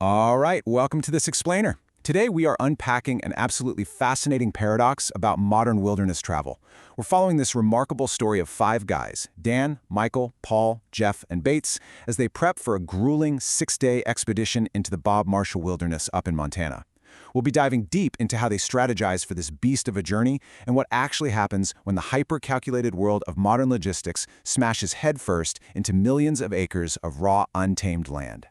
All right, welcome to This Explainer. Today we are unpacking an absolutely fascinating paradox about modern wilderness travel. We're following this remarkable story of five guys, Dan, Michael, Paul, Jeff, and Bates, as they prep for a grueling six-day expedition into the Bob Marshall Wilderness up in Montana. We'll be diving deep into how they strategize for this beast of a journey and what actually happens when the hyper-calculated world of modern logistics smashes headfirst into millions of acres of raw, untamed land.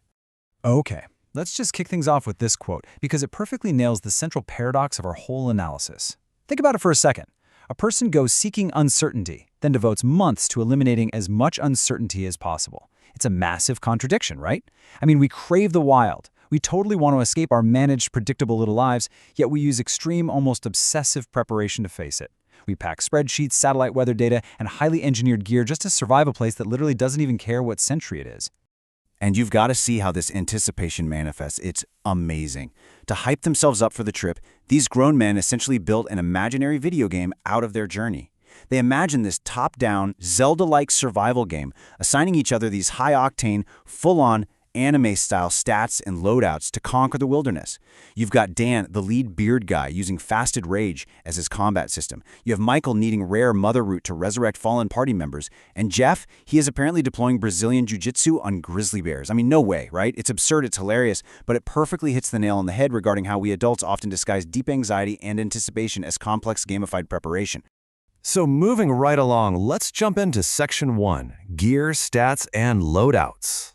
Okay, let's just kick things off with this quote because it perfectly nails the central paradox of our whole analysis. Think about it for a second. A person goes seeking uncertainty, then devotes months to eliminating as much uncertainty as possible. It's a massive contradiction, right? I mean, we crave the wild. We totally want to escape our managed, predictable little lives, yet we use extreme, almost obsessive preparation to face it. We pack spreadsheets, satellite weather data, and highly engineered gear just to survive a place that literally doesn't even care what century it is. And you've got to see how this anticipation manifests. It's amazing. To hype themselves up for the trip, these grown men essentially built an imaginary video game out of their journey. They imagine this top-down, Zelda-like survival game, assigning each other these high-octane, full-on, anime-style stats and loadouts to conquer the wilderness. You've got Dan, the lead beard guy, using Fasted Rage as his combat system. You have Michael needing rare mother root to resurrect fallen party members. And Jeff, he is apparently deploying Brazilian Jiu-Jitsu on grizzly bears. I mean, no way, right? It's absurd, it's hilarious, but it perfectly hits the nail on the head regarding how we adults often disguise deep anxiety and anticipation as complex gamified preparation. So moving right along, let's jump into Section 1, Gear, Stats, and Loadouts.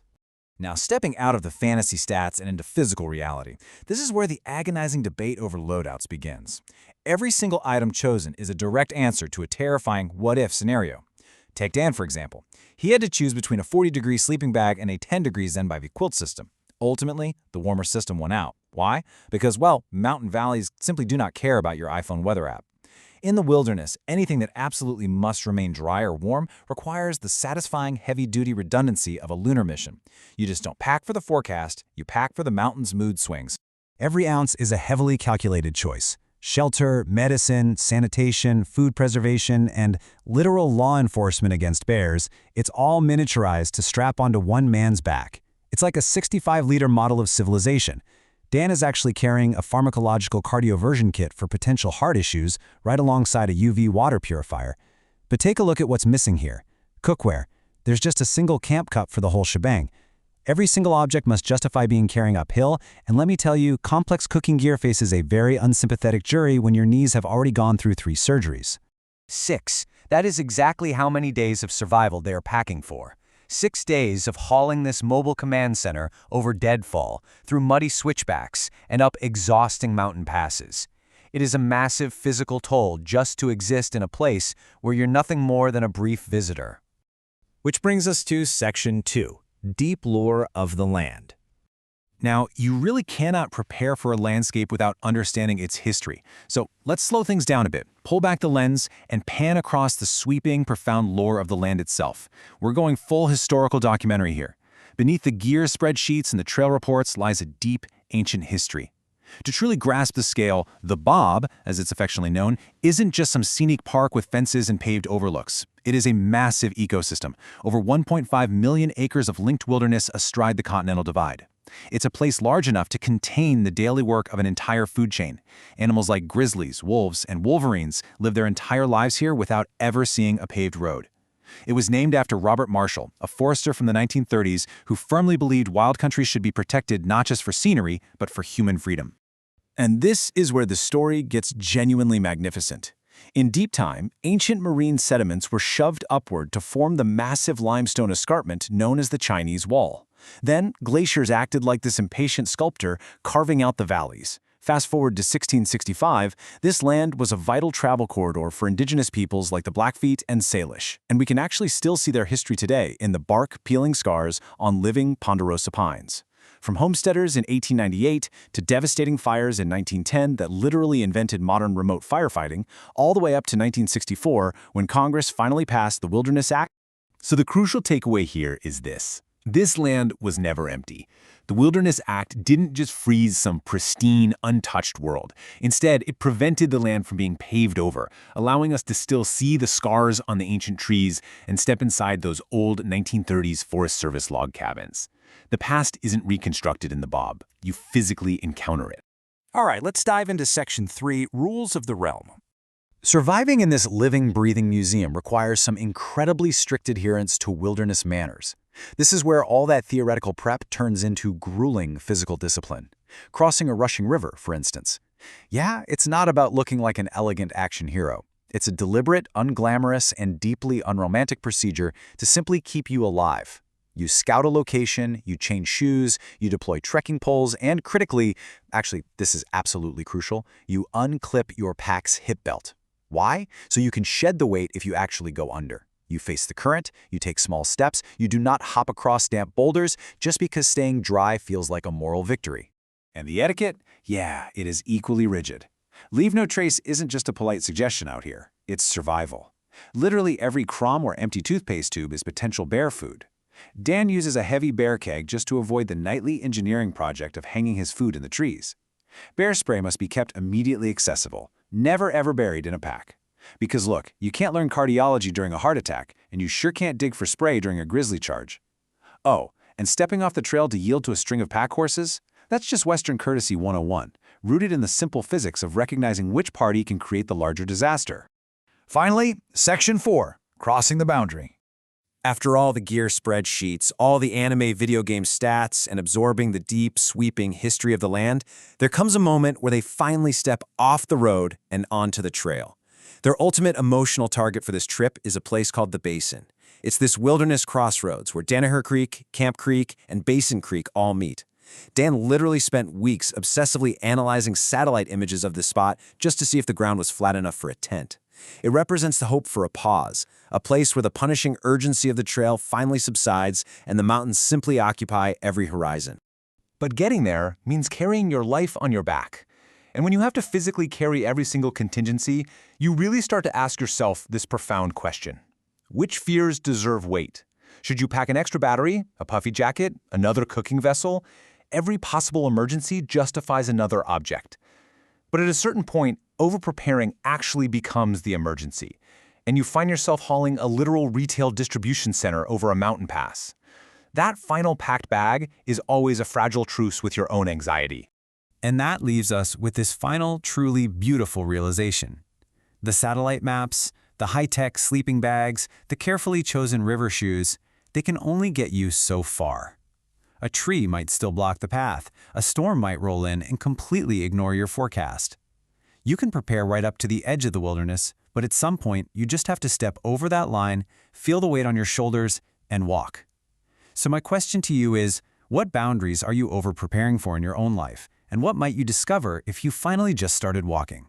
Now, stepping out of the fantasy stats and into physical reality, this is where the agonizing debate over loadouts begins. Every single item chosen is a direct answer to a terrifying what-if scenario. Take Dan, for example. He had to choose between a 40-degree sleeping bag and a 10-degree Zenbivy quilt system. Ultimately, the warmer system won out. Why? Because, well, mountain valleys simply do not care about your iPhone weather app. In the wilderness, anything that absolutely must remain dry or warm requires the satisfying heavy-duty redundancy of a lunar mission. You just don't pack for the forecast, you pack for the mountain's mood swings. Every ounce is a heavily calculated choice. Shelter, medicine, sanitation, food preservation, and literal law enforcement against bears, it's all miniaturized to strap onto one man's back. It's like a 65-liter model of civilization. Dan is actually carrying a pharmacological cardioversion kit for potential heart issues right alongside a UV water purifier. But take a look at what's missing here. Cookware. There's just a single camp cup for the whole shebang. Every single object must justify being carried uphill, and let me tell you, complex cooking gear faces a very unsympathetic jury when your knees have already gone through 3 surgeries. 6. That is exactly how many days of survival they are packing for. 6 days of hauling this mobile command center over deadfall, through muddy switchbacks, and up exhausting mountain passes. It is a massive physical toll just to exist in a place where you're nothing more than a brief visitor. Which brings us to Section 2, Deep Lore of the Land. Now, you really cannot prepare for a landscape without understanding its history. So let's slow things down a bit, pull back the lens, and pan across the sweeping, profound lore of the land itself. We're going full historical documentary here. Beneath the gear spreadsheets and the trail reports lies a deep, ancient history. To truly grasp the scale, the Bob, as it's affectionately known, isn't just some scenic park with fences and paved overlooks. It is a massive ecosystem, over 1.5 million acres of linked wilderness astride the Continental Divide. It's a place large enough to contain the daily work of an entire food chain. Animals like grizzlies, wolves, and wolverines live their entire lives here without ever seeing a paved road. It was named after Robert Marshall, a forester from the 1930s who firmly believed wild country should be protected not just for scenery, but for human freedom. And this is where the story gets genuinely magnificent. In deep time, ancient marine sediments were shoved upward to form the massive limestone escarpment known as the Chinese Wall. Then, glaciers acted like this impatient sculptor, carving out the valleys. Fast forward to 1665, this land was a vital travel corridor for indigenous peoples like the Blackfeet and Salish, and we can actually still see their history today in the bark-peeling scars on living ponderosa pines. From homesteaders in 1898 to devastating fires in 1910 that literally invented modern remote firefighting, all the way up to 1964 when Congress finally passed the Wilderness Act. So the crucial takeaway here is this. This land was never empty. The Wilderness Act didn't just freeze some pristine, untouched world. Instead, it prevented the land from being paved over, allowing us to still see the scars on the ancient trees and step inside those old 1930s Forest Service log cabins. The past isn't reconstructed in the Bob. You physically encounter it. All right, let's dive into Section 3, Rules of the Realm. Surviving in this living, breathing museum requires some incredibly strict adherence to wilderness manners. This is where all that theoretical prep turns into grueling physical discipline. Crossing a rushing river, for instance. Yeah, it's not about looking like an elegant action hero. It's a deliberate, unglamorous, and deeply unromantic procedure to simply keep you alive. You scout a location, you change shoes, you deploy trekking poles, and critically, actually, this is absolutely crucial, you unclip your pack's hip belt. Why? So you can shed the weight if you actually go under. You face the current, you take small steps, you do not hop across damp boulders just because staying dry feels like a moral victory. And the etiquette? Yeah, it is equally rigid. Leave no trace isn't just a polite suggestion out here. It's survival. Literally every crumb or empty toothpaste tube is potential bear food. Dan uses a heavy bear keg just to avoid the nightly engineering project of hanging his food in the trees. Bear spray must be kept immediately accessible, never ever buried in a pack. Because look, you can't learn cardiology during a heart attack, and you sure can't dig for spray during a grizzly charge. Oh, and stepping off the trail to yield to a string of pack horses? That's just Western courtesy 101, rooted in the simple physics of recognizing which party can create the larger disaster. Finally, Section 4, Crossing the Boundary. After all the gear spreadsheets, all the anime video game stats, and absorbing the deep, sweeping history of the land, there comes a moment where they finally step off the road and onto the trail. Their ultimate emotional target for this trip is a place called the Basin. It's this wilderness crossroads where Danaher Creek, Camp Creek, and Basin Creek all meet. Dan literally spent weeks obsessively analyzing satellite images of this spot just to see if the ground was flat enough for a tent. It represents the hope for a pause, a place where the punishing urgency of the trail finally subsides and the mountains simply occupy every horizon. But getting there means carrying your life on your back. And when you have to physically carry every single contingency, you really start to ask yourself this profound question. Which fears deserve weight? Should you pack an extra battery, a puffy jacket, another cooking vessel? Every possible emergency justifies another object. But at a certain point, overpreparing actually becomes the emergency, and you find yourself hauling a literal retail distribution center over a mountain pass. That final packed bag is always a fragile truce with your own anxiety. And that leaves us with this final, truly beautiful realization. The satellite maps, the high-tech sleeping bags, the carefully chosen river shoes, they can only get you so far. A tree might still block the path, a storm might roll in and completely ignore your forecast. You can prepare right up to the edge of the wilderness, but at some point you just have to step over that line, feel the weight on your shoulders, and walk. So my question to you is, what boundaries are you over-preparing for in your own life, and what might you discover if you finally just started walking?